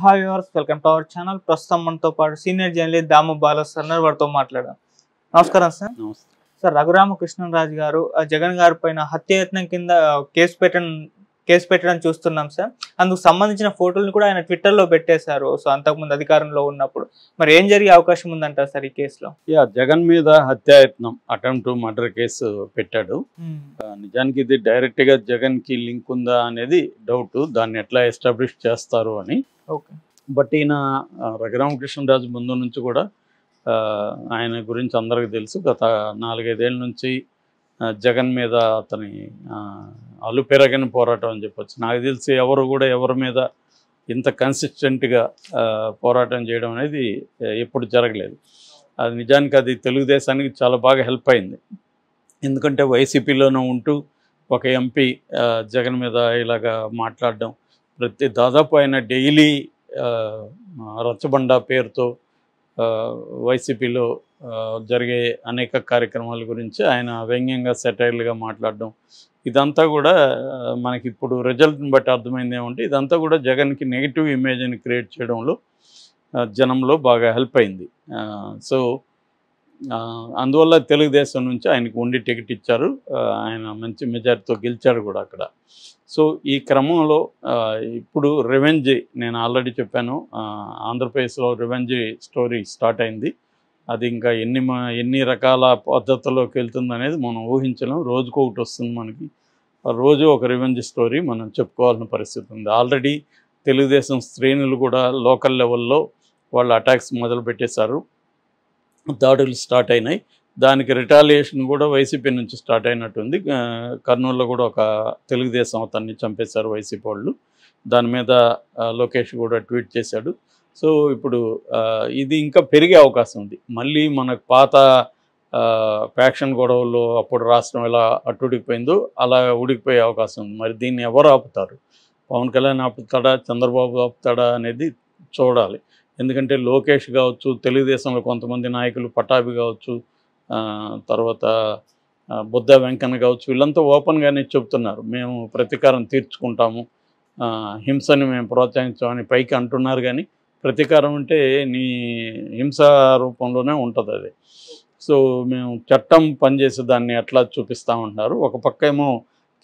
Hi viewers, welcome to our channel. ప్రస్తుతం మనతో పాటు సీనియర్ జర్నలిస్ట్ దాము బాల సార్ వారితో మాట్లాడాం. నమస్కారం సార్. నమస్తే సార్, రఘురామకృష్ణరాజు గారు జగన్ గారి పైన హత్యాయత్నం కింద కేసు పెట్టడం చూస్తున్నాం సార్. అందుకు సంబంధించిన ఫోటోలను కూడా ఆయన ట్విట్టర్లో పెట్టేశారు. సో అంతకుముందు అధికారంలో ఉన్నప్పుడు మరి ఏం జరిగే అవకాశం ఉందంటారు సార్ ఈ కేసులో? జగన్ మీద హత్యాయత్నం అటెంప్ట్ మర్డర్ కేసు పెట్టాడు. నిజానికి ఇది డైరెక్ట్ గా జగన్ కి లింక్ ఉందా అనేది డౌట్. దాన్ని ఎట్లా ఎస్టాబ్లిష్ చేస్తారు అని. ఓకే. బట్ ఈయన రఘురామకృష్ణరాజు ముందు నుంచి కూడా ఆయన గురించి అందరికీ తెలుసు. గత 4-5 ఏళ్ళ నుంచి జగన్ మీద అతని అలుపెరగని పోరాటం అని చెప్పొచ్చు. నాకు తెలిసి ఎవరు కూడా ఎవరి మీద ఇంత కన్సిస్టెంట్గా పోరాటం చేయడం అనేది ఎప్పుడు జరగలేదు. అది నిజానికి అది తెలుగుదేశానికి చాలా బాగా హెల్ప్ అయింది. ఎందుకంటే వైసీపీలోనే ఉంటూ ఒక ఎంపీ జగన్ మీద ఇలాగా మాట్లాడడం, దాదాపు ఆయన డైలీ రచ్చబండ పేరుతో వైసీపీలో జరిగే అనేక కార్యక్రమాల గురించి ఆయన వ్యంగ్యంగా సెటైర్లుగా మాట్లాడడం, ఇదంతా కూడా మనకి ఇప్పుడు రిజల్ట్ని బట్టి అర్థమైంది ఏమంటే ఇదంతా కూడా జగన్కి నెగిటివ్ ఇమేజ్ని క్రియేట్ చేయడంలో జనంలో బాగా హెల్ప్ అయింది. సో అందువల్ల తెలుగుదేశం నుంచి ఆయనకు ఉండి టికెట్ ఇచ్చారు. ఆయన మంచి మెజారిటీతో గెలిచాడు కూడా అక్కడ. సో ఈ క్రమంలో ఇప్పుడు రివెంజ్, నేను ఆల్రెడీ చెప్పాను, ఆంధ్రప్రదేశ్లో రివెంజ్ స్టోరీ స్టార్ట్ అయింది. అది ఇంకా ఎన్ని రకాల పద్ధతుల్లోకి వెళ్తుంది అనేది మనం ఊహించలేం. రోజుకొకటి వస్తుంది మనకి. రోజు ఒక రివెంజ్ స్టోరీ మనం చెప్పుకోవాల్సిన పరిస్థితి ఉంది. ఆల్రెడీ తెలుగుదేశం శ్రేణులు కూడా లోకల్ లెవెల్లో వాళ్ళు అటాక్స్ మొదలు పెట్టేశారు. దాడులు స్టార్ట్ అయినాయి. దానికి రిటాలియేషన్ కూడా వైసీపీ నుంచి స్టార్ట్ అయినట్టుంది. కర్నూలులో కూడా ఒక తెలుగుదేశం అతన్ని చంపేశారు వైసీపీ వాళ్ళు. దాని మీద లోకేష్ కూడా ట్వీట్ చేశాడు. సో ఇప్పుడు ఇది ఇంకా పెరిగే అవకాశం ఉంది. మళ్ళీ మనకు పాత ఫ్యాక్షన్ గొడవల్లో అప్పుడు రాష్ట్రం ఎలా అట్టుడికిపోయిందో అలా ఉడికిపోయే అవకాశం ఉంది. మరి దీన్ని ఎవరు ఆపుతారు? పవన్ కళ్యాణ్ ఆపుతాడా, చంద్రబాబు ఆపుతాడా అనేది చూడాలి. ఎందుకంటే లోకేష్ కావచ్చు, తెలుగుదేశంలో కొంతమంది నాయకులు, పటాభి కావచ్చు, తర్వాత బుద్ధ వెంకన్న కావచ్చు, వీళ్ళంతా ఓపెన్గానే చెప్తున్నారు, మేము ప్రతీకారం తీర్చుకుంటాము, హింసని మేము ప్రోత్సహించామని పైకి అంటున్నారు. కానీ ప్రతీకారం అంటే నీ హింస రూపంలోనే ఉంటుంది అది. సో మేము చట్టం పనిచేసే దాన్ని ఎట్లా చూపిస్తామంటున్నారు. ఒక పక్క ఏమో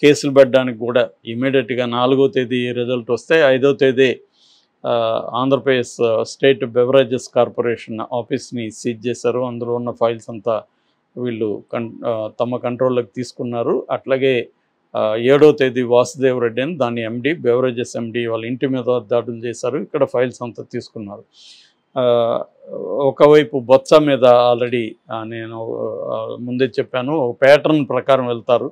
కేసులు పెట్టడానికి కూడా ఇమీడియట్గా 4వ తేదీ రిజల్ట్ వస్తే 5వ తేదీ ఆంధ్రప్రదేశ్ స్టేట్ బెవరేజెస్ కార్పొరేషన్ ఆఫీస్ని సీజ్ చేశారు. అందులో ఉన్న ఫైల్స్ అంతా వీళ్ళు తమ కంట్రోల్లోకి తీసుకున్నారు. అట్లాగే 7వ తేదీ వాసుదేవ్ రెడ్డి అని దాని ఎండి, బెవరేజెస్ ఎండి వాళ్ళ ఇంటి మీద దాడులు చేశారు. ఇక్కడ ఫైల్స్ అంతా తీసుకున్నారు. ఒకవైపు బొత్స మీద ఆల్రెడీ నేను ముందే చెప్పాను, ఒక ప్యాటర్న్ ప్రకారం వెళ్తారు.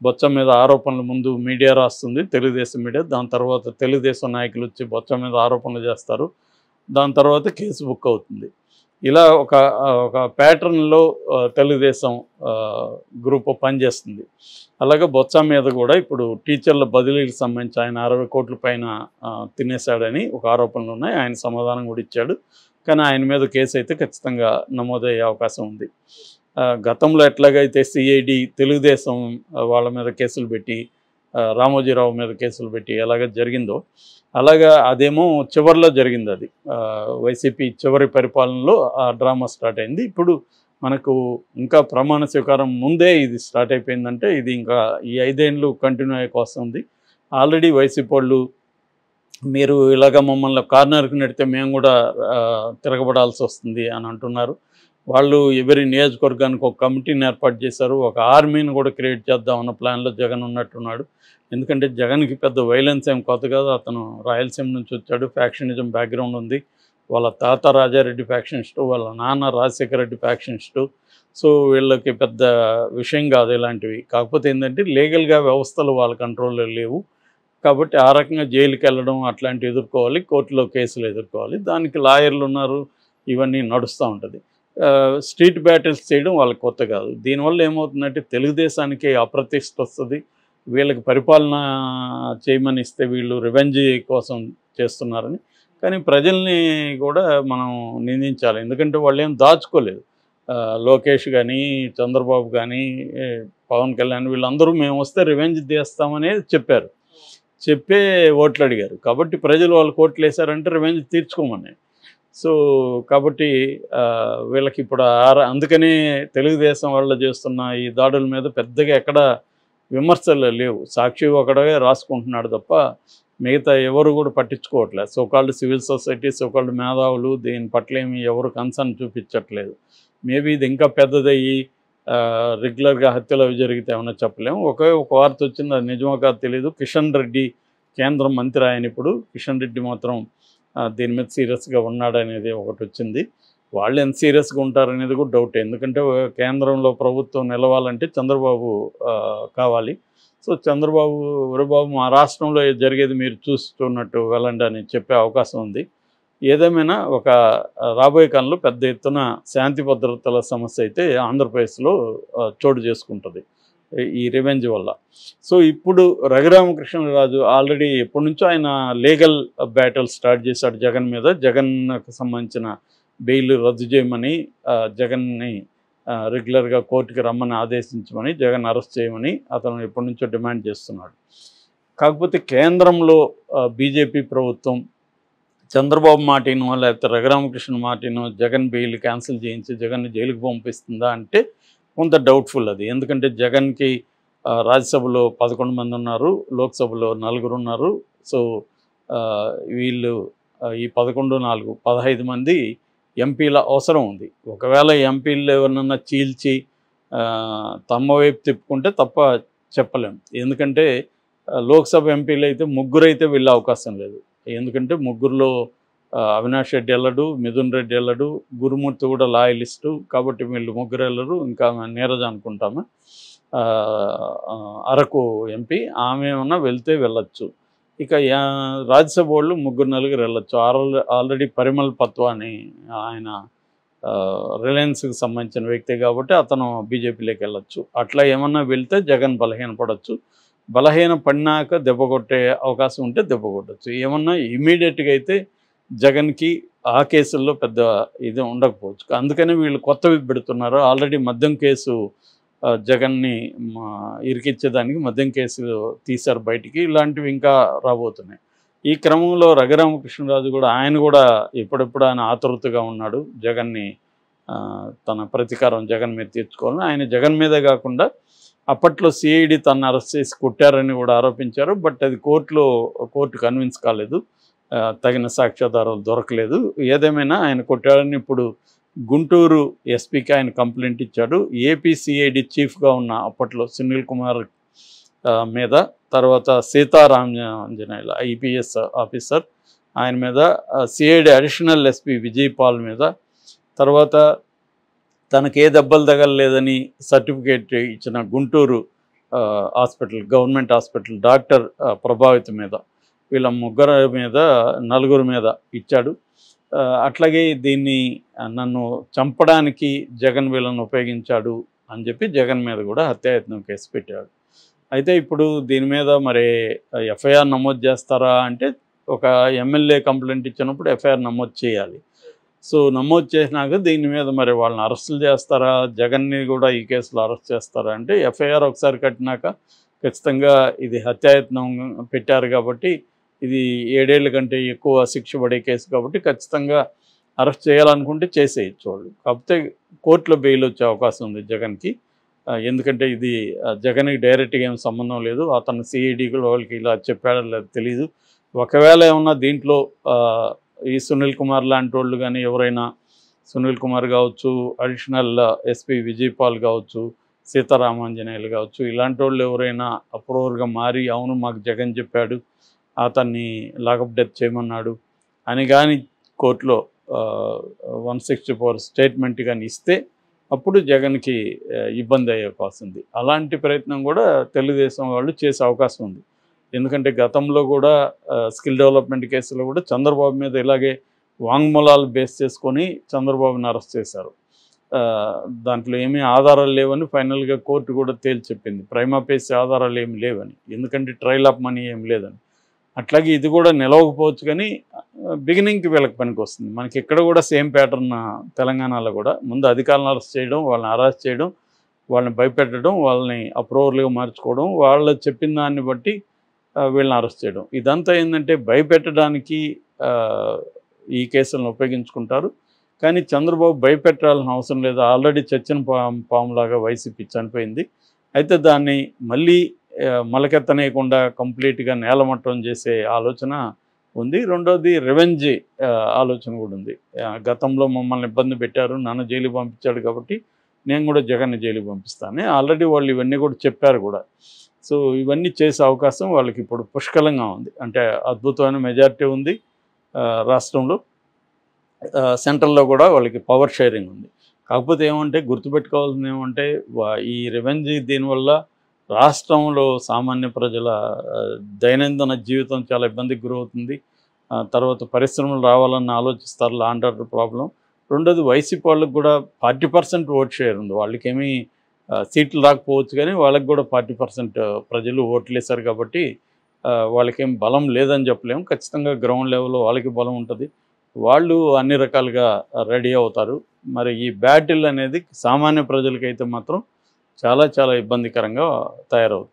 బొత్స మీద ఆరోపణలు ముందు మీడియా రాస్తుంది, తెలుగుదేశం మీడియా. దాని తర్వాత తెలుగుదేశం నాయకులు వచ్చి బొత్స మీద ఆరోపణలు చేస్తారు. దాని తర్వాత కేసు బుక్ అవుతుంది. ఇలా ఒక ప్యాటర్న్లో తెలుగుదేశం గ్రూప్ పనిచేస్తుంది. అలాగే బొత్స మీద కూడా ఇప్పుడు టీచర్ల బదిలీకి సంబంధించి ఆయన 60 కోట్ల పైన తినేశాడని ఒక ఆరోపణలు ఉన్నాయి. ఆయన సమాధానం కూడా ఇచ్చాడు. కానీ ఆయన మీద కేసు అయితే ఖచ్చితంగా నమోదయ్యే అవకాశం ఉంది. గతంలో ఎట్లాగైతే సిఐడి తెలుగుదేశం వాళ్ళ మీద కేసులు పెట్టి, రామోజీరావు మీద కేసులు పెట్టి ఎలాగ జరిగిందో అలాగా అదేమో చివరిలో జరిగింది. అది వైసీపీ చివరి పరిపాలనలో ఆ డ్రామా స్టార్ట్ అయింది. ఇప్పుడు మనకు ఇంకా ప్రమాణ స్వీకారం ముందే ఇది స్టార్ట్ అయిపోయిందంటే ఇది ఇంకా ఈ 5 ఏళ్ళు కంటిన్యూ అయ్యే కోసం ఉంది. ఆల్రెడీ వైసీపీ వాళ్ళు మీరు ఇలాగ మమ్మల్ని కార్నర్కి నెడితే మేము కూడా తిరగబడాల్సి వస్తుంది అని అంటున్నారు. వాళ్ళు ఎవరి నియోజకవర్గానికి ఒక కమిటీని ఏర్పాటు చేశారు. ఒక ఆర్మీని కూడా క్రియేట్ చేద్దామన్న ప్లాన్లో జగన్ ఉన్నట్టున్నాడు. ఎందుకంటే జగన్కి పెద్ద వైలెన్స్ ఏం కొత్త కాదు. అతను రాయలసీమ నుంచి వచ్చాడు, ఫ్యాక్షనిజం బ్యాక్గ్రౌండ్ ఉంది. వాళ్ళ తాత రాజారెడ్డి ఫ్యాక్షనిస్టు, వాళ్ళ నాన్న రాజశేఖర రెడ్డి ఫ్యాక్షనిస్టు. సో వీళ్ళకి పెద్ద విషయం కాదు ఇలాంటివి. కాకపోతే ఏంటంటే లీగల్గా వ్యవస్థలు వాళ్ళ కంట్రోల్లో లేవు. కాబట్టి ఆ రకంగా జైలుకి వెళ్ళడం అట్లాంటివి ఎదుర్కోవాలి, కోర్టులో కేసులు ఎదుర్కోవాలి. దానికి లాయర్లు ఉన్నారు, ఇవన్నీ నడుస్తూ ఉంటుంది. స్ట్రీట్ బ్యాటిల్స్ చేయడం వాళ్ళకి కొత్త కాదు. దీనివల్ల ఏమవుతుందంటే తెలుగుదేశానికి అప్రతిష్ట వస్తుంది. వీళ్ళకి పరిపాలన చేయమని ఇస్తే వీళ్ళు రివెంజ్ కోసం చేస్తున్నారని. కానీ ప్రజల్ని కూడా మనం నిందించాలి. ఎందుకంటే వాళ్ళు ఏం దాచుకోలేదు. లోకేష్ కానీ, చంద్రబాబు కానీ, పవన్ కళ్యాణ్ వీళ్ళందరూ మేము వస్తే రివెంజ్ తీస్తామనేది చెప్పారు. చెప్పే ఓట్లు అడిగారు. కాబట్టి ప్రజలు వాళ్ళకి ఓట్లు వేశారంటే రివెంజ్ తీర్చుకోమని. సో కాబట్టి వీళ్ళకి ఇప్పుడు అందుకనే తెలుగుదేశం వాళ్ళు చేస్తున్న ఈ దాడుల మీద పెద్దగా ఎక్కడ విమర్శలు లేవు. సాక్షి ఒకడే రాసుకుంటున్నాడు తప్ప మిగతా ఎవరు కూడా పట్టించుకోవట్లేదు. సోకాల్డ్ సివిల్ సొసైటీ, సోకాల్డ్ మేధావులు దీని పట్ల ఏమి ఎవరు కన్సర్న్ చూపించట్లేదు. మేబీ ఇది ఇంకా పెద్దదయ్యి రెగ్యులర్గా హత్యలు అవి జరిగితే ఏమన్నా చెప్పలేము. ఒక వార్త వచ్చింది, అది నిజమో కాదు తెలియదు. కిషన్ రెడ్డి కేంద్ర మంత్రి ఆయన, ఇప్పుడు కిషన్ రెడ్డి మాత్రం దీని మీద సీరియస్గా ఉన్నాడనేది ఒకటి వచ్చింది. వాళ్ళు ఎంత సీరియస్గా ఉంటారనేది కూడా డౌట్. ఎందుకంటే కేంద్రంలో ప్రభుత్వం నిలవాలంటే చంద్రబాబు కావాలి. సో చంద్రబాబు వరబాబు మా రాష్ట్రంలో జరిగేది మీరు చూస్తున్నట్టు వెళ్ళండి అని చెప్పే అవకాశం ఉంది. ఏదేమైనా ఒక రాబోయే కాలంలో పెద్ద ఎత్తున శాంతి భద్రతల సమస్య అయితే ఆంధ్రప్రదేశ్లో చోటు చేసుకుంటుంది ఈ రివెంజ్ వల్ల. సో ఇప్పుడు రఘురామకృష్ణరాజు ఆల్రెడీ ఎప్పటి నుంచో ఆయన లీగల్ బ్యాటిల్ స్టార్ట్ చేశాడు జగన్ మీద. జగన్కు సంబంధించిన బెయిల్ రద్దు చేయమని, జగన్ని రెగ్యులర్గా కోర్టుకి రమ్మని ఆదేశించమని, జగన్ అరెస్ట్ చేయమని అతను ఎప్పటి నుంచో డిమాండ్ చేస్తున్నాడు. కాకపోతే కేంద్రంలో బీజేపీ ప్రభుత్వం చంద్రబాబు మాటినో లేకపోతే రఘురామకృష్ణ మాటినో జగన్ బెయిల్ క్యాన్సిల్ చేయించి జగన్ని జైలుకి పంపిస్తుందా అంటే కొంత డౌట్ఫుల్ అది. ఎందుకంటే జగన్కి రాజ్యసభలో 11 మంది ఉన్నారు, లోక్సభలో 4 ఉన్నారు. సో వీళ్ళు ఈ 11, 4, 15 మంది ఎంపీల అవసరం ఉంది. ఒకవేళ ఎంపీలు ఎవరినన్నా చీల్చి తమ వైపు తిప్పుకుంటే తప్ప చెప్పలేం. ఎందుకంటే లోక్సభ ఎంపీలు అయితే 3 అయితే వెళ్ళే అవకాశం లేదు. ఎందుకంటే 3లో అవినాష్ రెడ్డి వెళ్ళడు, మిథున్ రెడ్డి వెళ్ళడు, గురుమూర్తి కూడా లాయలిస్టు. కాబట్టి వీళ్ళు 3 వెళ్ళరు. ఇంకా నీరజ అనుకుంటాము అరకు ఎంపీ, ఆమె ఏమన్నా వెళ్తే వెళ్ళొచ్చు. ఇక రాజ్యసభ వాళ్ళు 3, 4 వెళ్ళొచ్చు. ఆల్రెడీ పరిమల్ పత్వాని ఆయన రిలయన్స్కి సంబంధించిన వ్యక్తి కాబట్టి అతను బీజేపీలోకి వెళ్ళొచ్చు. అట్లా ఏమన్నా వెళ్తే జగన్ బలహీనపడవచ్చు. బలహీన పడినాక దెబ్బ కొట్టే అవకాశం ఉంటే దెబ్బ కొట్టచ్చు. ఏమన్నా ఇమీడియట్గా అయితే జగన్కి ఆ కేసుల్లో పెద్ద ఇది ఉండకపోవచ్చు. అందుకని వీళ్ళు కొత్తవి పెడుతున్నారు. ఆల్రెడీ మద్యం కేసు జగన్ని ఇరికిచ్చేదానికి మద్యం కేసు తీశారు బయటికి. ఇలాంటివి ఇంకా రాబోతున్నాయి. ఈ క్రమంలో రఘురామకృష్ణరాజు కూడా ఆయన కూడా ఎప్పుడెప్పుడు ఆయన ఆతృతగా ఉన్నాడు జగన్ని తన ప్రతీకారం జగన్ మీద తీర్చుకోవాలని. ఆయన జగన్ మీదే కాకుండా అప్పట్లో సిఐడి తను అరెస్ట్ చేసి కొట్టారని కూడా ఆరోపించారు. బట్ అది కోర్టు కన్విన్స్ కాలేదు, తగిన సాక్ష్యాధారాలు దొరకలేదు. ఏదేమైనా ఆయన కొట్టాడని ఇప్పుడు గుంటూరు ఎస్పీకి ఆయన కంప్లైంట్ ఇచ్చాడు. ఏపీ సిఐడి చీఫ్గా ఉన్న అప్పట్లో సునీల్ కుమార్ మీద, తర్వాత సీతారామాంజనేయులు ఐపీఎస్ ఆఫీసర్ ఆయన మీద, CID additional SP Vijay Paul మీద, తర్వాత తనకు ఏ దెబ్బలు తగలలేదని సర్టిఫికేట్ ఇచ్చిన Guntur hospital, government hospital doctor Prabhavathi మీద, వీళ్ళ 3 మీద 4 మీద ఇచ్చాడు. అట్లాగే దీన్ని నన్ను చంపడానికి జగన్ వీళ్ళను ఉపయోగించాడు అని చెప్పి జగన్ మీద కూడా హత్యాయత్నం కేసు పెట్టాడు. అయితే ఇప్పుడు దీని మీద మరి ఎఫ్ఐఆర్ నమోదు చేస్తారా అంటే, ఒక ఎమ్మెల్యే కంప్లైంట్ ఇచ్చినప్పుడు ఎఫ్ఐఆర్ నమోదు చేయాలి. సో నమోదు చేసినాక దీని మీద మరి వాళ్ళని అరెస్టులు చేస్తారా, జగన్ని కూడా ఈ కేసులో అరెస్ట్ చేస్తారా అంటే, ఎఫ్ఐఆర్ ఒకసారి కట్టినాక ఖచ్చితంగా ఇది హత్యాయత్నం పెట్టారు కాబట్టి ఇది 7 ఏళ్ల కంటే ఎక్కువ శిక్ష పడే కేసు కాబట్టి ఖచ్చితంగా అరెస్ట్ చేయాలనుకుంటే చేసేయచ్చు వాళ్ళు. కాకపోతే కోర్టులో బెయిల్ వచ్చే అవకాశం ఉంది జగన్కి. ఎందుకంటే ఇది జగన్కి డైరెక్ట్గా ఏం సంబంధం లేదు. అతను సిఐడి వాళ్ళకి ఇలా చెప్పాడో లేదు తెలియదు. ఒకవేళ ఏమన్నా దీంట్లో ఈ సునీల్ కుమార్ లాంటి వాళ్ళు కానీ ఎవరైనా, సునీల్ కుమార్ కావచ్చు, అడిషనల్ ఎస్పీ విజయ్ పాల్ కావచ్చు, సీతారామాంజనేయులు కావచ్చు, ఇలాంటి వాళ్ళు ఎవరైనా అప్రూవర్గా మారి అవును మాకు జగన్ చెప్పాడు, అతన్ని లాకప్ డెత్ చేయమన్నాడు అని కానీ కోర్టులో 164 స్టేట్మెంట్ కానీ ఇస్తే అప్పుడు జగన్కి ఇబ్బంది అయ్యే అవకాశం ఉంది. అలాంటి ప్రయత్నం కూడా తెలుగుదేశం వాళ్ళు చేసే అవకాశం ఉంది. ఎందుకంటే గతంలో కూడా స్కిల్ డెవలప్మెంట్ కేసులో కూడా చంద్రబాబు మీద ఇలాగే వాంగ్మూలాలు బేస్ చేసుకొని చంద్రబాబుని అరెస్ట్ చేశారు. దాంట్లో ఏమీ ఆధారాలు లేవని ఫైనల్గా కోర్టు కూడా తేల్చి చెప్పింది. ప్రైమా ఫేసి ఆధారాలు ఏమి లేవని, ఎందుకంటే ట్రయల్ ఆఫ్ మనీ ఏం లేదని. అట్లాగే ఇది కూడా నిలవకపోవచ్చు కానీ బిగినింగ్కి వీళ్ళకి పనికి వస్తుంది. మనకి ఇక్కడ కూడా సేమ్ ప్యాటర్న్ తెలంగాణలో కూడా ముందు అధికారులను అరెస్ట్ చేయడం, వాళ్ళని అరెస్ట్ చేయడం, వాళ్ళని భయపెట్టడం, వాళ్ళని అప్రూవర్లుగా మార్చుకోవడం, వాళ్ళు చెప్పిన దాన్ని బట్టి వీళ్ళని అరెస్ట్ చేయడం. ఇదంతా ఏంటంటే భయపెట్టడానికి ఈ కేసులను ఉపయోగించుకుంటారు. కానీ చంద్రబాబు భయపెట్టాల్సిన అవసరం లేదు. ఆల్రెడీ చచ్చిన పాములాగా వైసీపీ చనిపోయింది. అయితే దాన్ని మళ్ళీ మొలకెత్తనేయకుండా కంప్లీట్గా నేలమట్టం చేసే ఆలోచన ఉంది. రెండోది రివెంజ్ ఆలోచన కూడా ఉంది. గతంలో మమ్మల్ని ఇబ్బంది పెట్టారు, నన్ను జైలుకి పంపించాడు కాబట్టి నేను కూడా జగన్ని జైలుకి పంపిస్తాను. ఆల్రెడీ వాళ్ళు ఇవన్నీ కూడా చెప్పారు కూడా. సో ఇవన్నీ చేసే అవకాశం వాళ్ళకి ఇప్పుడు పుష్కలంగా ఉంది. అంటే అద్భుతమైన మెజారిటీ ఉంది రాష్ట్రంలో. సెంట్రల్లో కూడా వాళ్ళకి పవర్ షేరింగ్ ఉంది. కాకపోతే ఏమంటే గుర్తుపెట్టుకోవాల్సింది ఏమంటే ఈ రివెంజ్ దీనివల్ల రాష్ట్రంలో సామాన్య ప్రజల దైనందిన జీవితం చాలా ఇబ్బందికి గురవుతుంది. తర్వాత పరిశ్రమలు రావాలని ఆలోచిస్తారు, లా అండ్ ఆర్డర్ ప్రాబ్లం. రెండోది వైసీపీ వాళ్ళకి కూడా 40% ఓట్ షేర్ ఉంది. వాళ్ళకేమీ సీట్లు రాకపోవచ్చు, కానీ వాళ్ళకి కూడా 40% ప్రజలు ఓట్లు వేశారు కాబట్టి వాళ్ళకేం బలం లేదని చెప్పలేము. ఖచ్చితంగా గ్రౌండ్ లెవెల్లో వాళ్ళకి బలం ఉంటుంది. వాళ్ళు అన్ని రకాలుగా రెడీ అవుతారు. మరి ఈ బ్యాటిల్ అనేది సామాన్య ప్రజలకైతే మాత్రం చాలా చాలా ఇబ్బందికరంగా తయారవుతుంది.